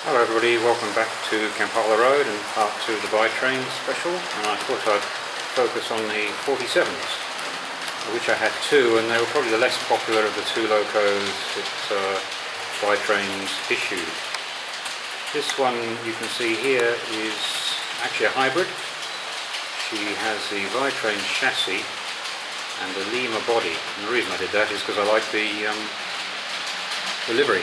Hello everybody, welcome back to Kampala Road and part 2 of the ViTrains special, and I thought I'd focus on the 47s, which I had two, and they were probably the less popular of the two locos that ViTrains issued. This one you can see here is actually a hybrid. She has the ViTrains chassis and the Lima body, and the reason I did that is because I like the livery.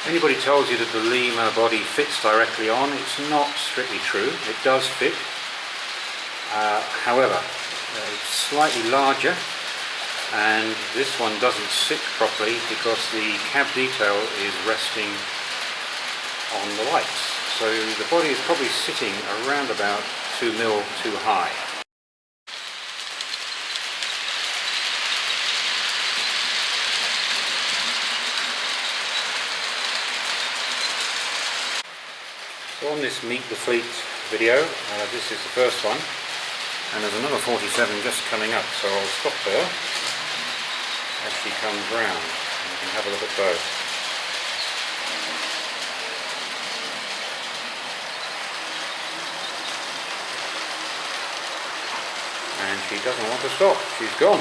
Anybody tells you that the Lima body fits directly on, it's not strictly true. It does fit. However, it's slightly larger, and this one doesn't sit properly because the cab detail is resting on the lights. So the body is probably sitting around about 2 mil too high. So on this Meet the Fleet video, this is the first one, and there's another 47 just coming up, so I'll stop there as she comes round and we can have a look at both. And she doesn't want to stop, she's gone.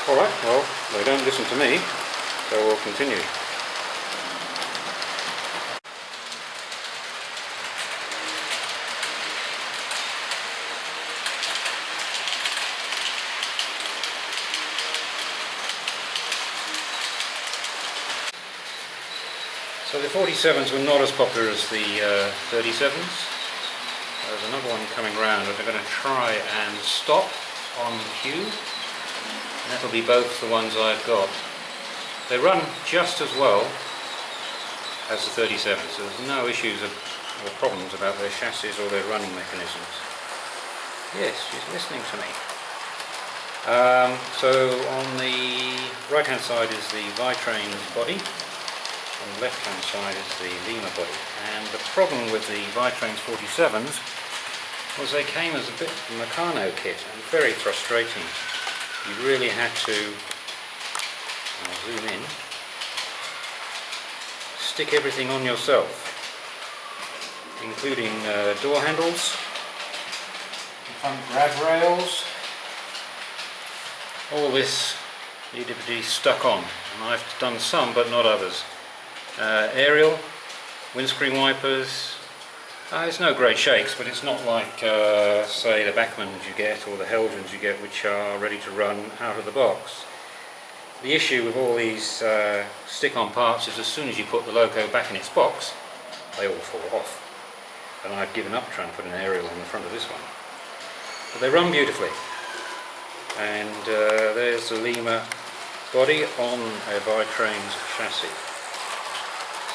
Alright, well, they don't listen to me. So we'll continue. So the 47s were not as popular as the 37s. There's another one coming round, but they're going to try and stop on cue. And that'll be both the ones I've got. They run just as well as the 37s, so there's no issues or problems about their chassis or their running mechanisms. Yes, she's listening to me. So on the right hand side is the ViTrains body, on the left hand side is the Lima body. And the problem with the ViTrains 47s was they came as a bit of a Meccano kit, and very frustrating. You really had to, I'll zoom in, stick everything on yourself, including door handles, front grab rails. All this needed to be stuck on, and I've done some but not others. Aerial, windscreen wipers, it's no great shakes, but it's not like say the Bachmanns you get or the Heljans you get, which are ready to run out of the box. The issue with all these stick-on parts is as soon as you put the loco back in its box, they all fall off. And I've given up trying to put an aerial on the front of this one. But they run beautifully. And there's the Lima body on a ViTrains chassis.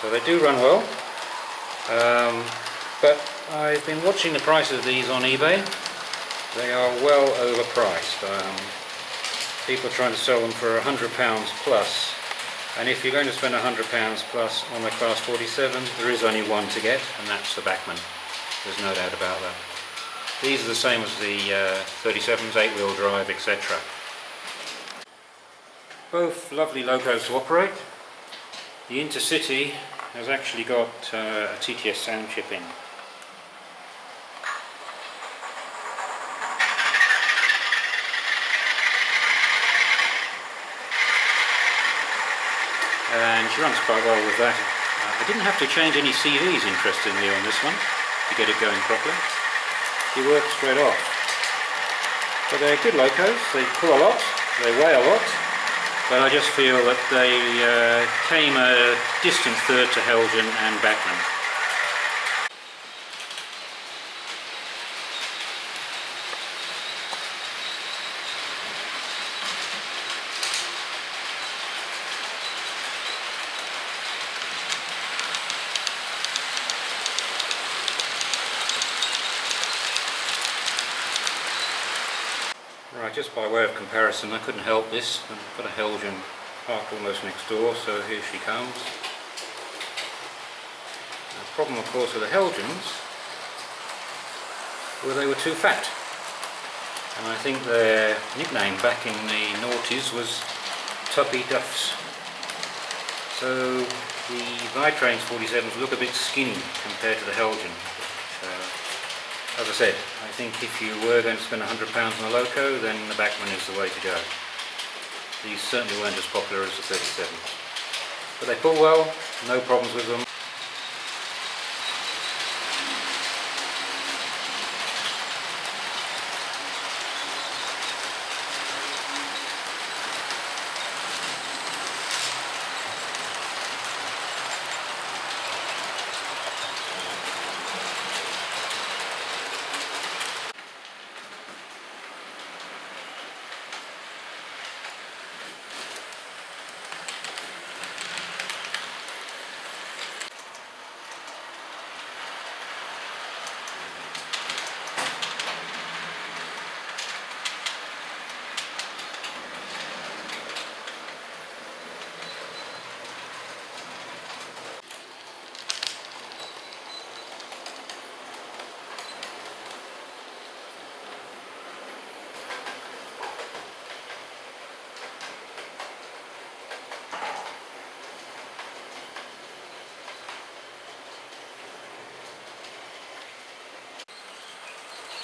So they do run well. But I've been watching the price of these on eBay. They are well overpriced. People are trying to sell them for £100 plus, and if you're going to spend £100 plus on a Class 47, there is only one to get, and that's the Bachmann. There's no doubt about that. These are the same as the 37s, 8-wheel drive, etc. Both lovely locos to operate. The Intercity has actually got a TTS sound chip in. And she runs quite well with that. I didn't have to change any CVs, interestingly, on this one to get it going properly. She works straight off. But they're good locos, they pull a lot, they weigh a lot, but I just feel that they came a distant third to Heljan and Bachmann. Right, just by way of comparison, I couldn't help this. I've got a Heljan parked almost next door, so here she comes. The problem, of course, with the Heljans were they were too fat. And I think their nickname back in the noughties was tuppy duffs. So the ViTrains 47s look a bit skinny compared to the Heljan. As I said, I think if you were going to spend £100 on a loco, then the Bachmann is the way to go. These certainly weren't as popular as the 37s. But they pull well, no problems with them.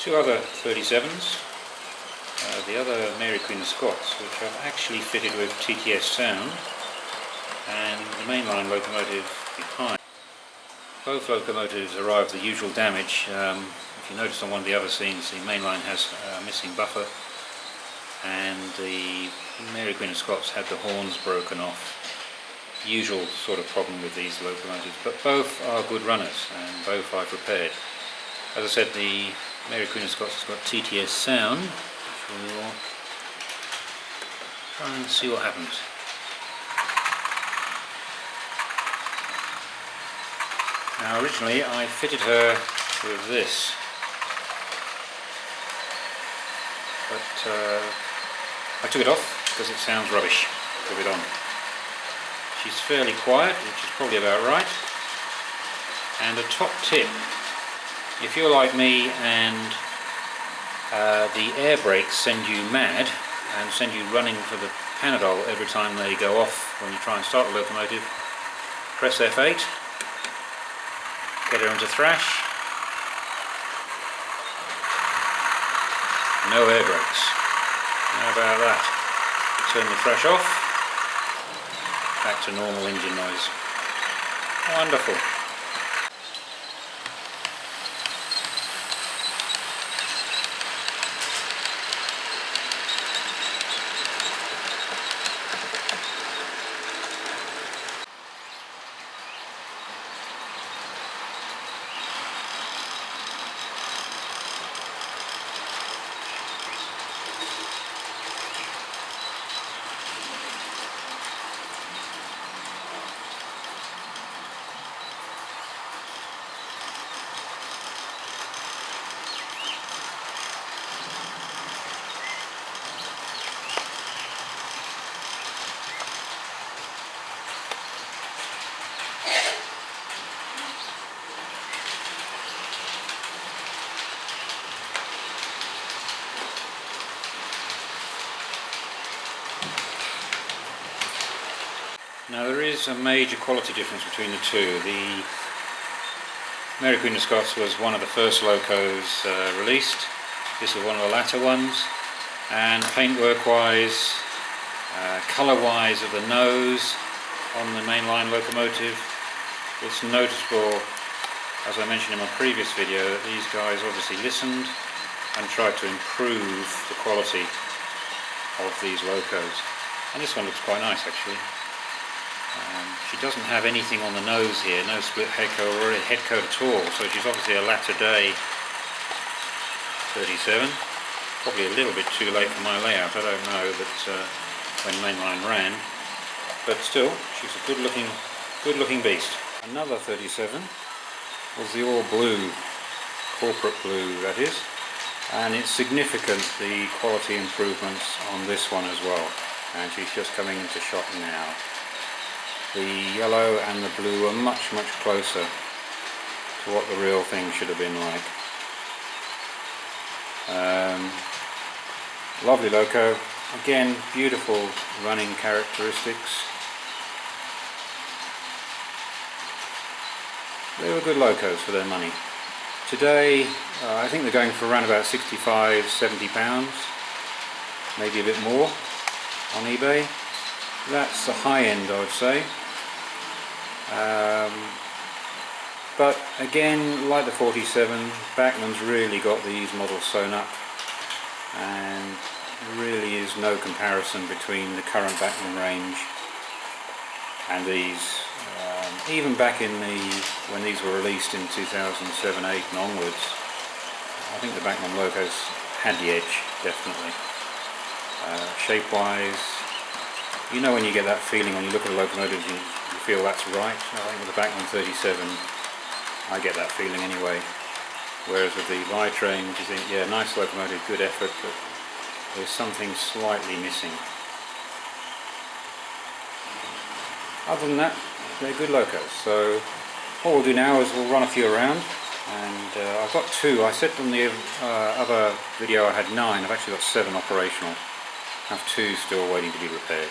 Two other 37s, the other Mary Queen of Scots, which I've actually fitted with TTS sound, and the mainline locomotive behind. Both locomotives arrived with the usual damage. If you notice on one of the other scenes, the mainline has a missing buffer, and the Mary Queen of Scots had the horns broken off. Usual sort of problem with these locomotives, but both are good runners, and both I've repaired. As I said, the Mary Queen of Scots has got TTS sound, which we'll try and see what happens. Now originally I fitted her with this, but I took it off because it sounds rubbish with it on. She's fairly quiet, which is probably about right, and a top tip. If you're like me and the air brakes send you mad and send you running for the Panadol every time they go off when you try and start the locomotive, press F8, get her into thrash, no air brakes. How about that? Turn the thrash off, back to normal engine noise. Wonderful. Now there is a major quality difference between the two. The Mary Queen of Scots was one of the first locos released. This was one of the latter ones, and paintwork wise, colour wise of the nose on the mainline locomotive, it's noticeable, as I mentioned in my previous video, that these guys obviously listened and tried to improve the quality of these locos. And this one looks quite nice actually. She doesn't have anything on the nose here, no split head coat or head coat at all, so she's obviously a latter day 37. Probably a little bit too late for my layout, I don't know, but when mainline ran. But still, she's a good looking beast. Another 37 was the all blue, corporate blue that is, and it's significant the quality improvements on this one as well, and she's just coming into shot now. The yellow and the blue are much closer to what the real thing should have been like. Lovely loco, Again, beautiful running characteristics. They were good locos for their money. Today, I think they're going for around about £65–70, maybe a bit more on eBay. That's the high end, I would say. But again, like the 47, Bachmann's really got these models sewn up, and there really is no comparison between the current Bachmann range and these. Even back in when these were released in 2007, 8 and onwards, I think the Bachmann locos had the edge, definitely. Shape-wise, you know when you get that feeling when you look at a locomotive, you feel that's right. I think with the Bachmann 37, I get that feeling anyway. Whereas with the ViTrains, you think, yeah, nice locomotive, good effort, but there's something slightly missing. Other than that, they're good locos. So what we'll do now is we'll run a few around, and I've got 2. I said on the other video I had 9. I've actually got 7 operational. I have 2 still waiting to be repaired.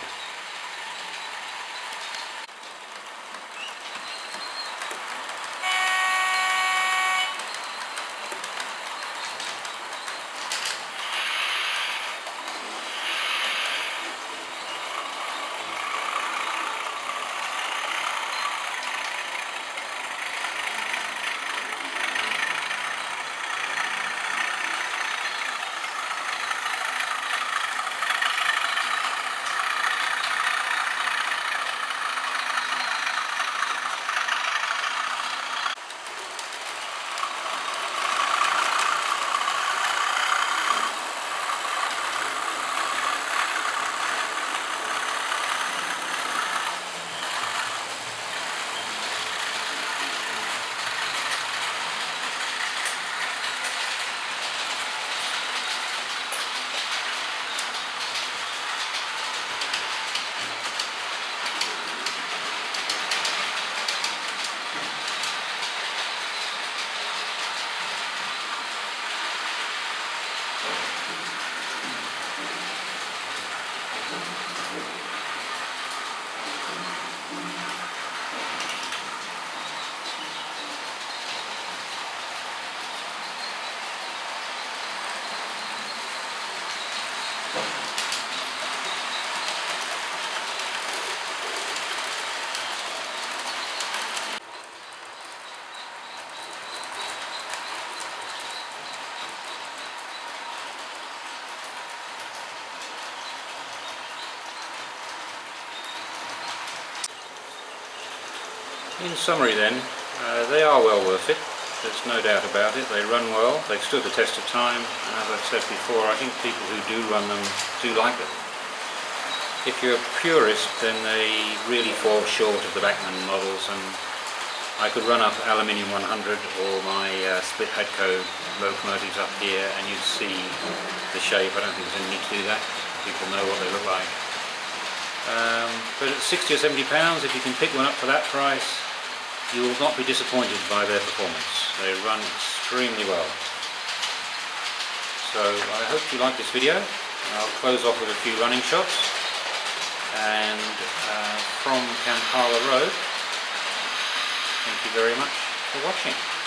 In summary then, they are well worth it, there's no doubt about it. They run well, they've stood the test of time, and as I've said before, I think people who do run them do like them. If you're a purist, then they really fall short of the Bachmann models, and I could run up aluminium 100 or my split Hadco locomotives up here and you'd see the shape. I don't think there's any need to do that, people know what they look like. But at £60 or £70, if you can pick one up for that price, you will not be disappointed by their performance. They run extremely well. So I hope you like this video. I'll close off with a few running shots. And from Kampala Road, thank you very much for watching.